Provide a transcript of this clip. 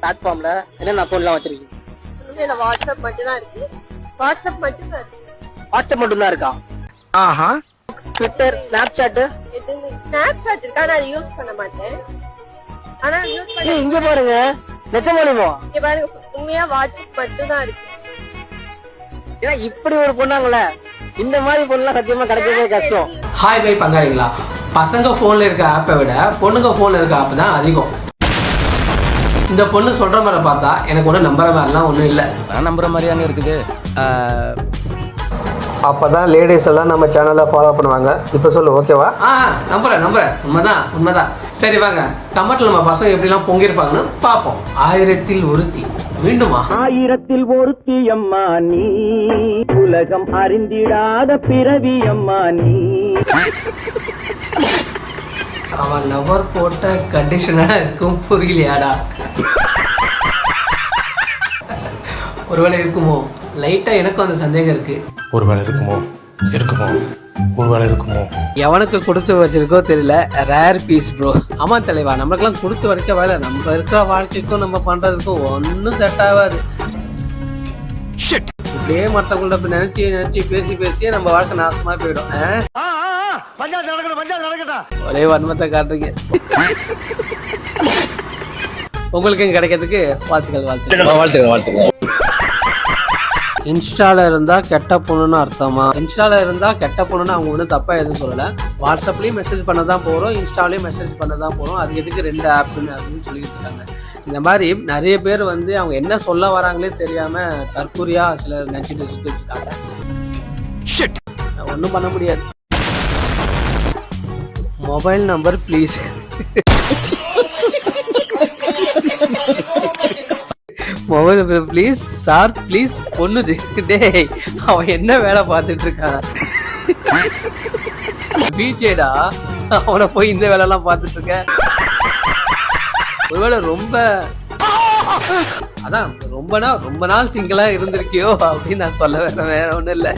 பிளாட்ஃபார்ம்ல என்னென்ன அக்கௌண்ட்லாம் வச்சிருக்கீங்க? வாட்ஸ்அப் மட்டும் தான் இருக்கு. வாட்ஸ்அப் மட்டும் தான் இருக்கு. வாட்ஸ்அப் மட்டும் தான் இருக்கா? ஆஹா. Twitter, Snapchat? எதுவுமே ஸ்னாப்சாட் இருக்கா, நான் யூஸ் பண்ண மாட்டேன். ஆனா யூஸ் பண்ண இங்க பாருங்க, நிஜமாலுமா இங்க பாருங்க, உண்மையா வாட்ஸ்அப் மட்டும் தான் இருக்கு. ஏன்னா இப்படி ஒரு பொண்ணாங்களே, இந்த மாதிரி பொண்ணுலாம் சத்தியமா கிடைக்கவே கஷ்டம். ஹாய் பை பங்காளிங்களா, பசங்க ஃபோனில் இருக்க ஆப்பை விட பொண்ணுங்க ஃபோனில் இருக்க ஆப் தான் அதிகம். இந்த பொண்ணு சொல்கிற மாதிரி பார்த்தா எனக்கு ஒன்றும் நம்புற மாதிரிலாம் ஒன்றும் இல்லை. நான் நம்புற மாதிரியாங்க இருக்குது. அப்போ தான் லேடிஸ் எல்லாம் நம்ம சேனலை ஃபாலோ பண்ணுவாங்க. இப்போ சொல்லு, ஓகேவா? நம்புறேன் உண்மைதான். சரி வாங்க, கமெண்ட்ல நம்ம பசங்க எப்படிலாம் பொங்கிருப்பாங்கன்னு பார்ப்போம். 1000ல் ஒருத்தி மீண்டுமா? 1000ல் ஒருத்தி அம்மா நீ, உலகம் அறிந்திடாத பிறவி அம்மா நீ. அவன் லவர் போட்ட கண்டிஷனா இருக்கும், புரியலையாடா? ஒருவேளை இருக்குமோ? லைட்டா எனக்கும் அந்த சந்தேகம் இருக்கு. ஒருவேளை இருக்குமோ? எவனுக்கு கொடுத்து வச்சிருக்கோ தெரியல. Rare piece bro. ஆமா தலைவா, நம்மளுக்கெல்லாம் கொடுத்து வரைக்க வேலை. நம்ம இருக்கிற வாழ்க்கைக்கும் நம்ம பண்றதுக்கும் ஒன்னும் செட் ஆகாது. இப்படியே மற்றவங்கள்ட்ட நினைச்சு பேசியே நம்ம வாழ்க்கை நாசமா போயிடும். ஒரே வன்மத்தை காட்டுறீங்க. உங்களுக்கு கிடைக்கிறதுக்கு வாழ்த்துக்கள். இன்ஸ்டால இருந்தா கெட்ட பொண்ணுன்னு அர்த்தமா? இன்ஸ்டால இருந்தா கெட்ட பொண்ணுன்னு அவங்க ஒன்றும் தப்பா எதுவும் சொல்லல. வாட்ஸ்அப்லயும் மெசேஜ் பண்ண தான் போறோம், இன்ஸ்டாலையும் மெசேஜ் பண்ண தான் போறோம். அது எதுக்கு 2 ஆப்னு அப்படின்னு சொல்லிட்டு இருக்காங்க. இந்த மாதிரி நிறைய பேர் வந்து அவங்க என்ன சொல்ல வராங்களே தெரியாம தற்கூரியா சிலர் நினைச்சிட்டு சுத்திட்டு இருக்காங்க. ஒன்றும் பண்ண முடியாது. Mobile number please. Mobile number please sir, please. பொண்ணுது டேய், அவன் என்ன வேலை பார்த்துட்டு இருக்கான்? பிஜேடா, அவனை போய் இந்த வேலைலாம் பார்த்துட்டு இருக்க. ஒருவேளை ரொம்ப நாள் சிங்கிளா இருந்திருக்கியோ அப்படின்னு நான் சொல்ல வேற ஒன்றும் இல்லை.